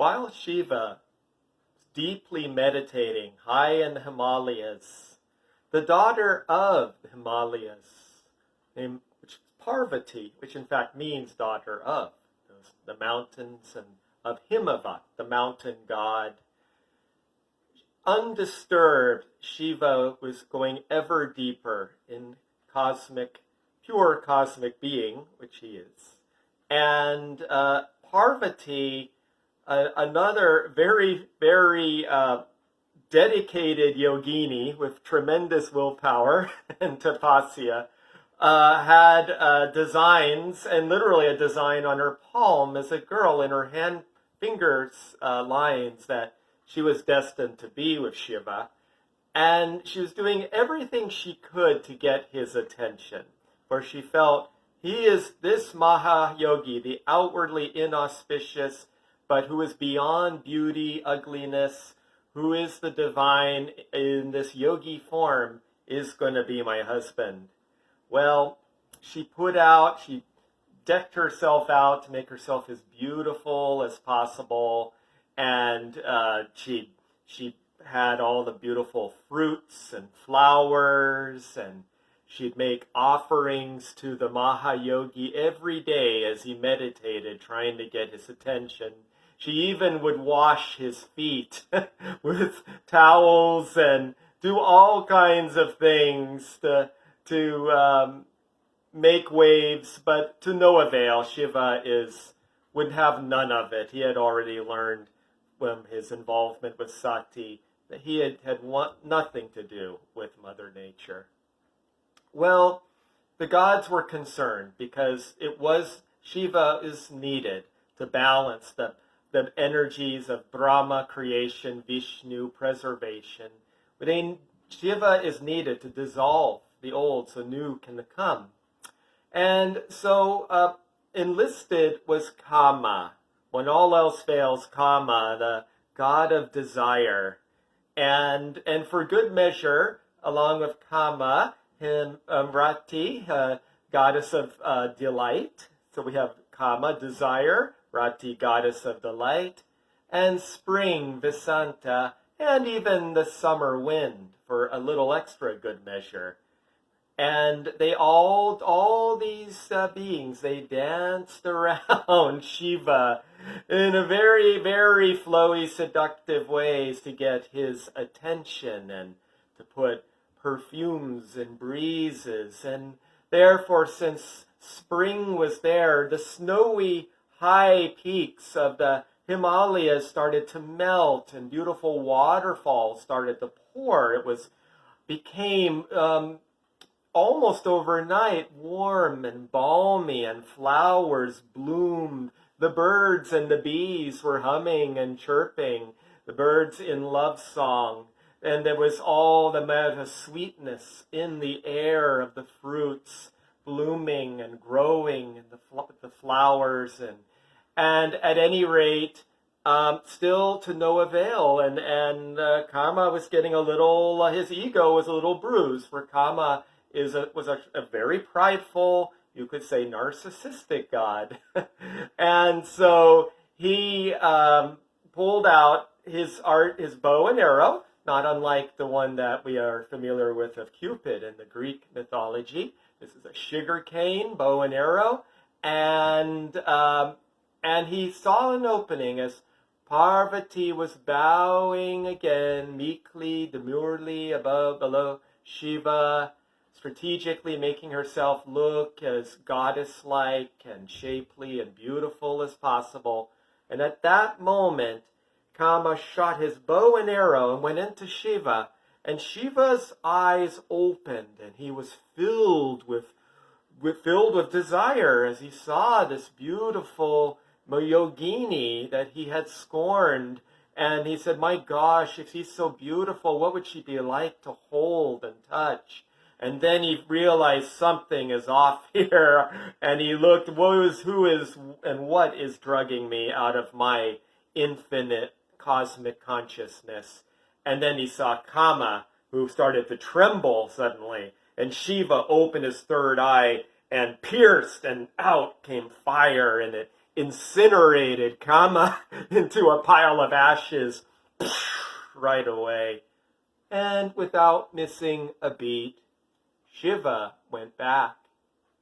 while Shiva was deeply meditating high in the Himalayas, the daughter of the Himalayas, named which is Parvati, which in fact means daughter of the mountains, and of Himavat, the mountain god. Undisturbed, Shiva was going ever deeper in pure cosmic being, which he is. And Parvati, another very, very dedicated yogini with tremendous willpower and tapasya, had designs, and literally a design on her palm as a girl in her hand fingers lines that she was destined to be with Shiva. And she was doing everything she could to get his attention, for she felt he is this Maha Yogi, the outwardly inauspicious, but who is beyond beauty, ugliness, who is the divine in this yogi form, is going to be my husband. Well, she decked herself out to make herself as beautiful as possible, and she had all the beautiful fruits and flowers, and she'd make offerings to the Maha Yogi every day as he meditated, trying to get his attention. She even would wash his feet with towels and do all kinds of things to make waves, but to no avail. Shiva would have none of it. He had already learned from his involvement with Sati that he had nothing to do with Mother Nature. Well, the gods were concerned because Shiva is needed to balance the energies of Brahma, creation, Vishnu, preservation. But Shiva is needed to dissolve the old so new can come. And so enlisted was Kama. When all else fails, Kama, the god of desire. And for good measure, along with Kama, Rati, goddess of delight. So we have Kama, desire, Rati, goddess of delight, and spring, Vasanta, and even the summer wind for a little extra good measure. And they all these beings, they danced around Shiva in a very, very flowy, seductive ways to get his attention and to put perfumes and breezes. And therefore, since spring was there, the snowy high peaks of the Himalayas started to melt and beautiful waterfalls started to pour. It became almost overnight warm and balmy, and flowers bloomed. The birds and the bees were humming and chirping, the birds in love song. And there was all the amount of sweetness in the air of the fruits blooming and growing, and the flowers. And at any rate, still to no avail. And Kama was getting his ego was a little bruised, for Kama was a very prideful, you could say narcissistic god. And so he pulled out his bow and arrow, not unlike the one that we are familiar with of Cupid in the Greek mythology. This is a sugarcane bow and arrow, and he saw an opening as Parvati was bowing again, meekly, demurely, below Shiva, strategically making herself look as goddess-like and shapely and beautiful as possible. And at that moment, Kama shot his bow and arrow and went into Shiva, and Shiva's eyes opened, and he was filled with desire as he saw this beautiful yogini that he had scorned. And he said, my gosh, if she's so beautiful, what would she be like to hold and touch? And then he realized something is off here, and he looked, who is and what is drugging me out of my infinite cosmic consciousness? And then he saw Kama, who started to tremble suddenly, and Shiva opened his third eye and pierced, and out came fire, and it incinerated Kama into a pile of ashes right away. And without missing a beat, Shiva went back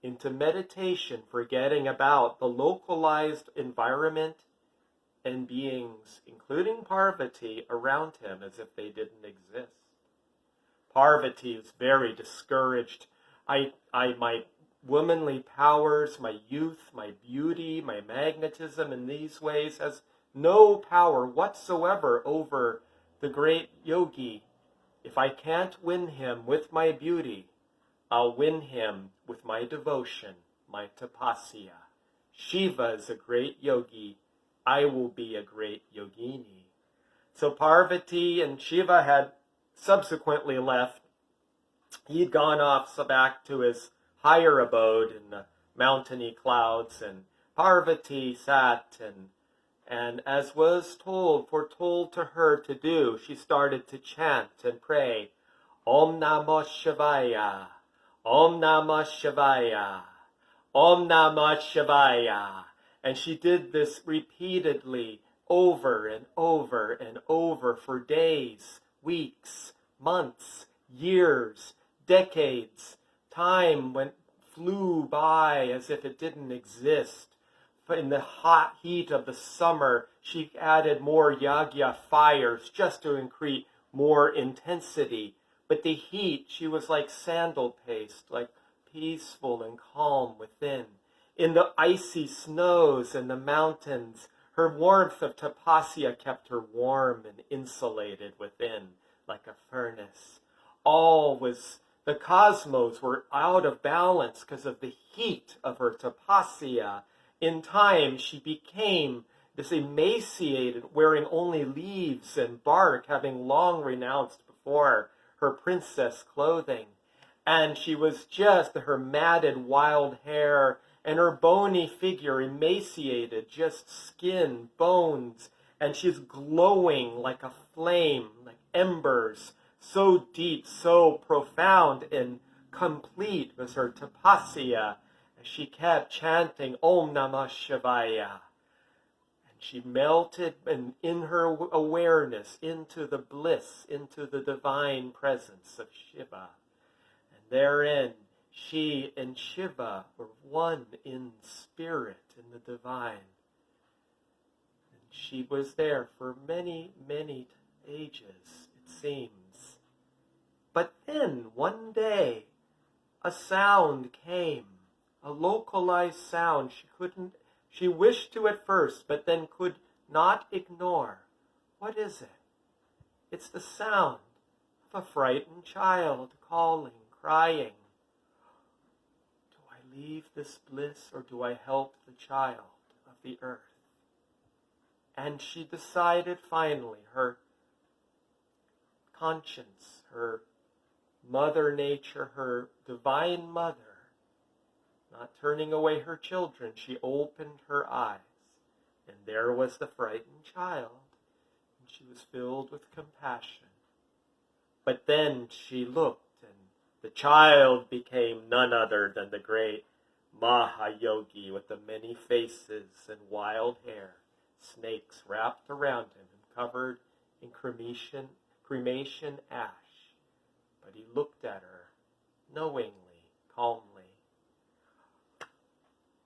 into meditation, forgetting about the localized environment and beings, including Parvati, around him as if they didn't exist. Parvati is very discouraged. My womanly powers, my youth, my beauty, my magnetism in these ways has no power whatsoever over the great yogi. If I can't win him with my beauty, I'll win him with my devotion, my tapasya. Shiva is a great yogi. I will be a great yogini. So Parvati and Shiva had subsequently left. He'd gone off back to his higher abode in the mountainy clouds, and Parvati sat and as was foretold to her to do, she started to chant and pray, aum-namah-shivaya, aum-namah-shivaya, aum-namah-shivaya. And she did this repeatedly over and over and over for days, weeks, months, years, decades. Time flew by as if it didn't exist. But in the hot heat of the summer, she added more yagya fires just to increase more intensity. But the heat, she was like sandal paste, like peaceful and calm within. In the icy snows and the mountains, her warmth of tapasya kept her warm and insulated within, like a furnace. The cosmos were out of balance because of the heat of her tapasya. In time, she became this emaciated, wearing only leaves and bark, having long renounced before her princess clothing. And she was just her matted wild hair and her bony figure emaciated, just skin, bones, and she's glowing like a flame, like embers, so deep, so profound and complete was her tapasya. As she kept chanting aum-namah-shivaya, and she melted in her awareness into the bliss, into the divine presence of Shiva. And therein, she and Shiva were one in spirit, in the divine. And she was there for many, many ages, it seems. But then, one day, a sound came, a localized sound she wished to at first, but then could not ignore. What is it? It's the sound of a frightened child calling, crying. Leave this bliss, or do I help the child of the earth? And she decided finally, her conscience, her mother nature, her divine mother, not turning away her children, she opened her eyes, and there was the frightened child, and she was filled with compassion. But then she looked, and the child became none other than the great Maha Yogi with the many faces and wild hair, snakes wrapped around him and covered in cremation ash. But he looked at her knowingly, calmly.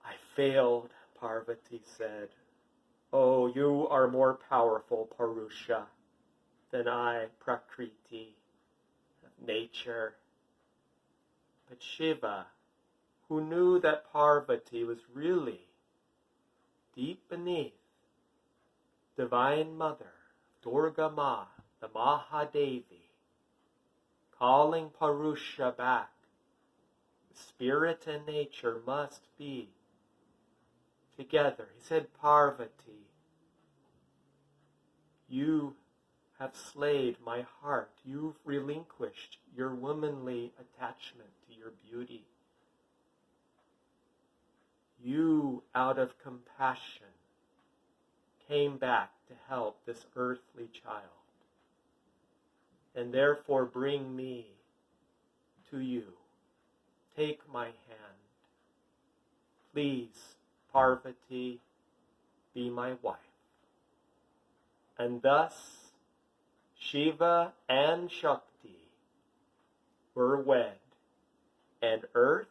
I failed, Parvati said. Oh, you are more powerful, Purusha, than I, Prakriti, of nature. But Shiva, who knew that Parvati was really deep beneath, Divine Mother, Durga Ma, the Mahadevi, calling Purusha back. Spirit and nature must be together. He said, Parvati, you have slayed my heart. You've relinquished your womanly attachment to your beauty. You, out of compassion, came back to help this earthly child, and therefore bring me to you. Take my hand. Please, Parvati, be my wife. And thus, Shiva and Shakti were wed, and earth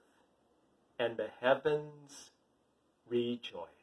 and the heavens rejoiced.